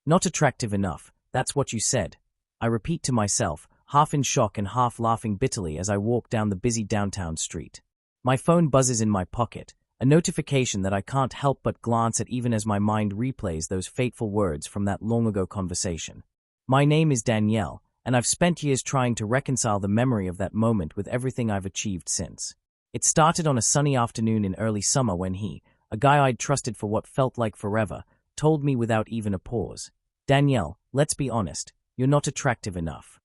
Not attractive enough, that's what you said. I repeat to myself, half in shock and half laughing bitterly as I walk down the busy downtown street. My phone buzzes in my pocket, a notification that I can't help but glance at even as my mind replays those fateful words from that long-ago conversation. My name is Danielle, and I've spent years trying to reconcile the memory of that moment with everything I've achieved since. It started on a sunny afternoon in early summer when he, a guy I'd trusted for what felt like forever, told me without even a pause, "Danielle, let's be honest, you're not attractive enough."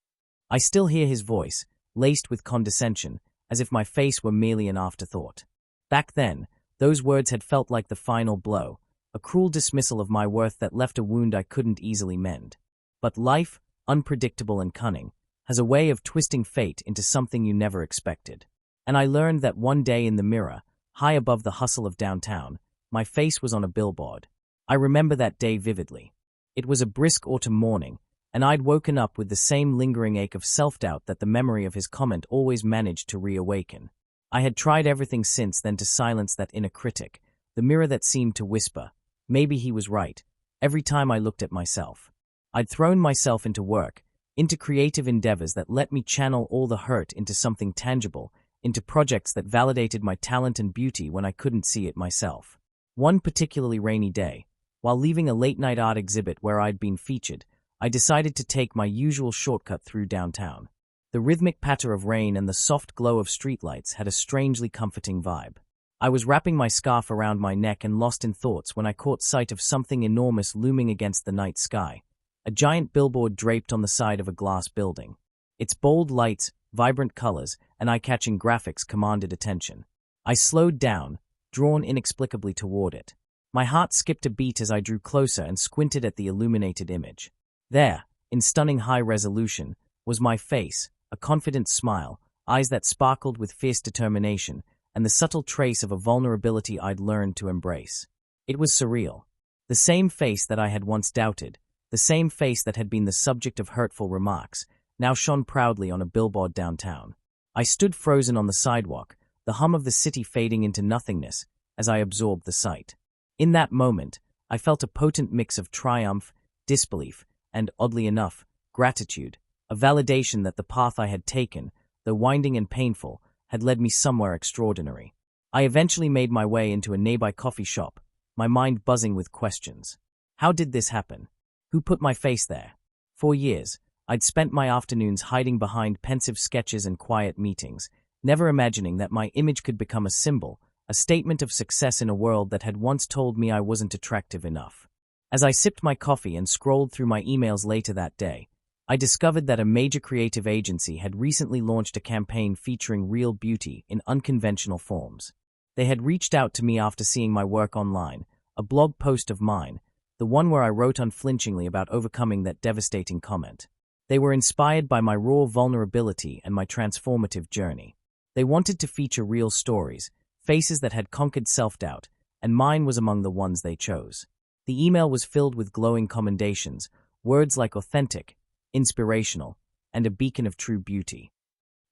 I still hear his voice, laced with condescension, as if my face were merely an afterthought. Back then, those words had felt like the final blow, a cruel dismissal of my worth that left a wound I couldn't easily mend. But life, unpredictable and cunning, has a way of twisting fate into something you never expected. And I learned that one day in the mirror, high above the hustle of downtown, my face was on a billboard. I remember that day vividly. It was a brisk autumn morning, and I'd woken up with the same lingering ache of self-doubt that the memory of his comment always managed to reawaken. I had tried everything since then to silence that inner critic, the mirror that seemed to whisper, maybe he was right, every time I looked at myself. I'd thrown myself into work, into creative endeavors that let me channel all the hurt into something tangible, into projects that validated my talent and beauty when I couldn't see it myself. One particularly rainy day, while leaving a late-night art exhibit where I'd been featured, I decided to take my usual shortcut through downtown. The rhythmic patter of rain and the soft glow of streetlights had a strangely comforting vibe. I was wrapping my scarf around my neck and lost in thoughts when I caught sight of something enormous looming against the night sky, a giant billboard draped on the side of a glass building. Its bold lights, vibrant colors, and eye-catching graphics commanded attention. I slowed down, drawn inexplicably toward it. My heart skipped a beat as I drew closer and squinted at the illuminated image. There, in stunning high resolution, was my face, a confident smile, eyes that sparkled with fierce determination, and the subtle trace of a vulnerability I'd learned to embrace. It was surreal. The same face that I had once doubted, the same face that had been the subject of hurtful remarks, now shone proudly on a billboard downtown. I stood frozen on the sidewalk, the hum of the city fading into nothingness, as I absorbed the sight. In that moment, I felt a potent mix of triumph, disbelief, and, oddly enough, gratitude, a validation that the path I had taken, though winding and painful, had led me somewhere extraordinary. I eventually made my way into a nearby coffee shop, my mind buzzing with questions. How did this happen? Who put my face there? For years, I'd spent my afternoons hiding behind pensive sketches and quiet meetings, never imagining that my image could become a symbol, a statement of success in a world that had once told me I wasn't attractive enough. As I sipped my coffee and scrolled through my emails later that day, I discovered that a major creative agency had recently launched a campaign featuring real beauty in unconventional forms. They had reached out to me after seeing my work online, a blog post of mine, the one where I wrote unflinchingly about overcoming that devastating comment. They were inspired by my raw vulnerability and my transformative journey. They wanted to feature real stories, faces that had conquered self-doubt, and mine was among the ones they chose. The email was filled with glowing commendations, words like authentic, inspirational, and a beacon of true beauty.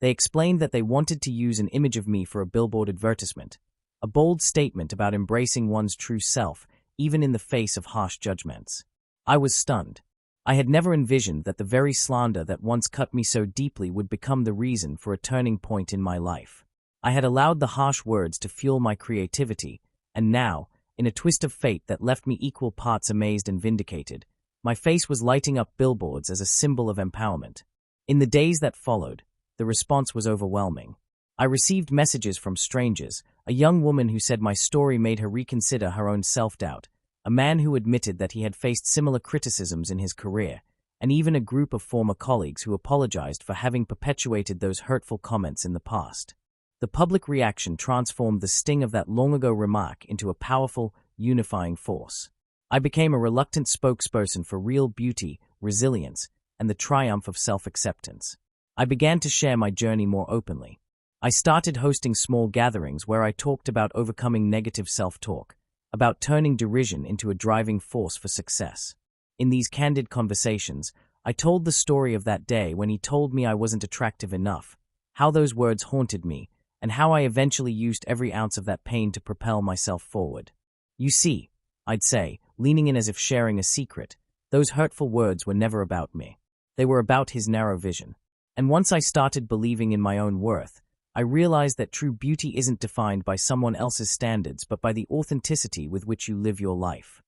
They explained that they wanted to use an image of me for a billboard advertisement, a bold statement about embracing one's true self, even in the face of harsh judgments. I was stunned. I had never envisioned that the very slander that once cut me so deeply would become the reason for a turning point in my life. I had allowed the harsh words to fuel my creativity, and now, in a twist of fate that left me equal parts amazed and vindicated, my face was lighting up billboards as a symbol of empowerment. In the days that followed, the response was overwhelming. I received messages from strangers, a young woman who said my story made her reconsider her own self-doubt, a man who admitted that he had faced similar criticisms in his career, and even a group of former colleagues who apologized for having perpetuated those hurtful comments in the past. The public reaction transformed the sting of that long-ago remark into a powerful, unifying force. I became a reluctant spokesperson for real beauty, resilience, and the triumph of self-acceptance. I began to share my journey more openly. I started hosting small gatherings where I talked about overcoming negative self-talk, about turning derision into a driving force for success. In these candid conversations, I told the story of that day when he told me I wasn't attractive enough, how those words haunted me, and how I eventually used every ounce of that pain to propel myself forward. You see, I'd say, leaning in as if sharing a secret, Those hurtful words were never about me. They were about his narrow vision. And once I started believing in my own worth, I realized that true beauty isn't defined by someone else's standards but by the authenticity with which you live your life.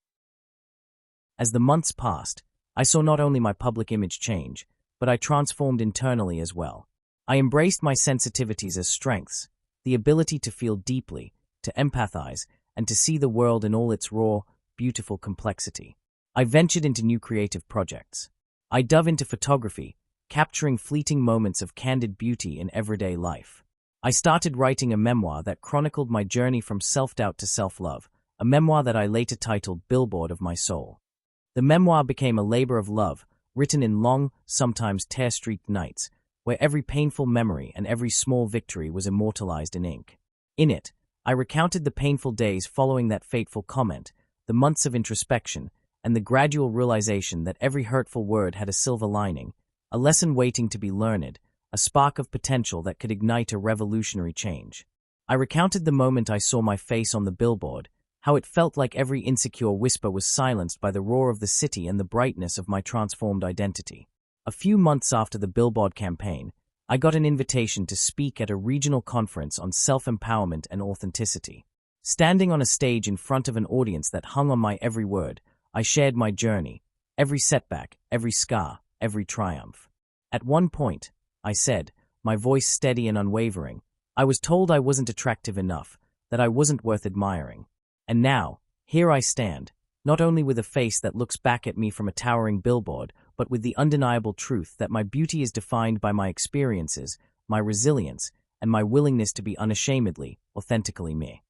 As the months passed, I saw not only my public image change, but I transformed internally as well. I embraced my sensitivities as strengths, the ability to feel deeply, to empathize, and to see the world in all its raw, beautiful complexity. I ventured into new creative projects. I dove into photography, capturing fleeting moments of candid beauty in everyday life. I started writing a memoir that chronicled my journey from self-doubt to self-love, a memoir that I later titled Billboard of My Soul. The memoir became a labor of love, written in long, sometimes tear-streaked nights, where every painful memory and every small victory was immortalized in ink. In it, I recounted the painful days following that fateful comment, the months of introspection, and the gradual realization that every hurtful word had a silver lining, a lesson waiting to be learned, a spark of potential that could ignite a revolutionary change. I recounted the moment I saw my face on the billboard, how it felt like every insecure whisper was silenced by the roar of the city and the brightness of my transformed identity. A few months after the Billboard campaign, I got an invitation to speak at a regional conference on self-empowerment and authenticity. Standing on a stage in front of an audience that hung on my every word, I shared my journey, every setback, every scar, every triumph. At one point, I said, my voice steady and unwavering, I was told I wasn't attractive enough, that I wasn't worth admiring. And now, here I stand, not only with a face that looks back at me from a towering billboard, but with the undeniable truth that my beauty is defined by my experiences, my resilience, and my willingness to be unashamedly, authentically me.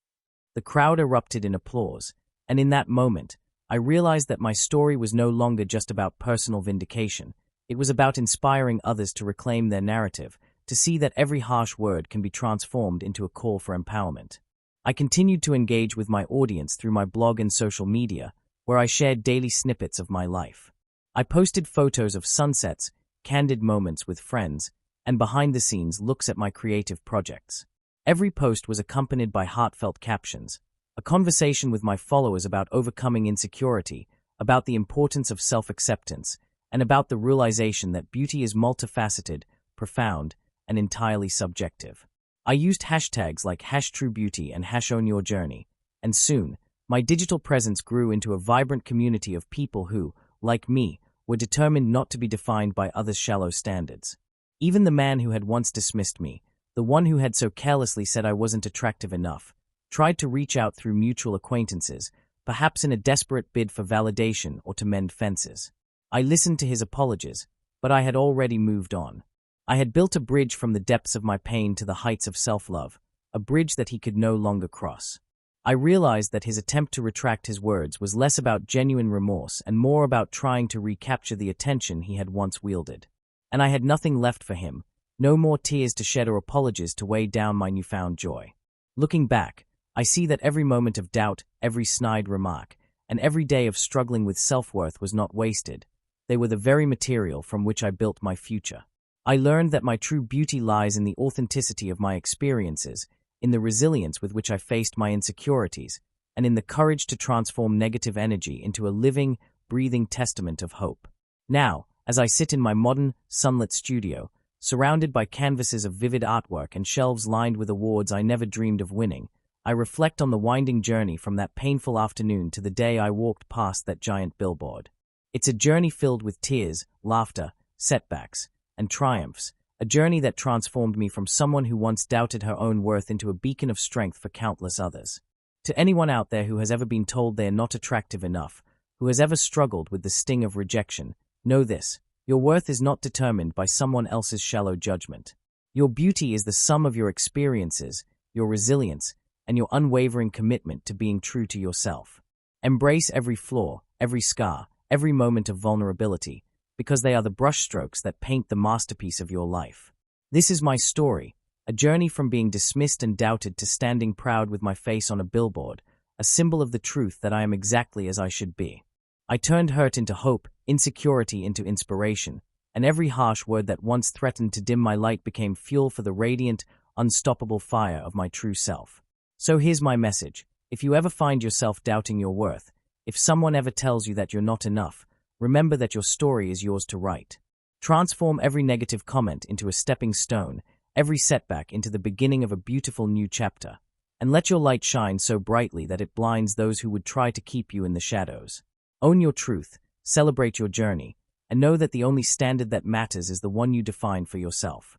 The crowd erupted in applause, and in that moment, I realized that my story was no longer just about personal vindication. It was about inspiring others to reclaim their narrative, to see that every harsh word can be transformed into a call for empowerment. I continued to engage with my audience through my blog and social media, where I shared daily snippets of my life. I posted photos of sunsets, candid moments with friends, and behind-the-scenes looks at my creative projects. Every post was accompanied by heartfelt captions, a conversation with my followers about overcoming insecurity, about the importance of self-acceptance, and about the realization that beauty is multifaceted, profound, and entirely subjective. I used hashtags like #TrueBeauty and #OwnYourJourney, and soon, my digital presence grew into a vibrant community of people who, like me, were determined not to be defined by others' shallow standards. Even the man who had once dismissed me, the one who had so carelessly said I wasn't attractive enough, tried to reach out through mutual acquaintances, perhaps in a desperate bid for validation or to mend fences. I listened to his apologies, but I had already moved on. I had built a bridge from the depths of my pain to the heights of self-love, a bridge that he could no longer cross. I realized that his attempt to retract his words was less about genuine remorse and more about trying to recapture the attention he had once wielded. And I had nothing left for him, no more tears to shed or apologies to weigh down my newfound joy. Looking back, I see that every moment of doubt, every snide remark, and every day of struggling with self-worth was not wasted. They were the very material from which I built my future. I learned that my true beauty lies in the authenticity of my experiences, in the resilience with which I faced my insecurities, and in the courage to transform negative energy into a living, breathing testament of hope. Now, as I sit in my modern, sunlit studio, surrounded by canvases of vivid artwork and shelves lined with awards I never dreamed of winning, I reflect on the winding journey from that painful afternoon to the day I walked past that giant billboard. It's a journey filled with tears, laughter, setbacks, and triumphs, a journey that transformed me from someone who once doubted her own worth into a beacon of strength for countless others. To anyone out there who has ever been told they are not attractive enough, who has ever struggled with the sting of rejection, know this: your worth is not determined by someone else's shallow judgment. Your beauty is the sum of your experiences, your resilience, and your unwavering commitment to being true to yourself. Embrace every flaw, every scar, every moment of vulnerability, because they are the brushstrokes that paint the masterpiece of your life. This is my story, a journey from being dismissed and doubted to standing proud with my face on a billboard, a symbol of the truth that I am exactly as I should be. I turned hurt into hope, insecurity into inspiration, and every harsh word that once threatened to dim my light became fuel for the radiant, unstoppable fire of my true self. So here's my message: if you ever find yourself doubting your worth, if someone ever tells you that you're not enough, Remember that your story is yours to write. Transform every negative comment into a stepping stone, every setback into the beginning of a beautiful new chapter, and let your light shine so brightly that it blinds those who would try to keep you in the shadows. Own your truth, celebrate your journey, and know that the only standard that matters is the one you define for yourself.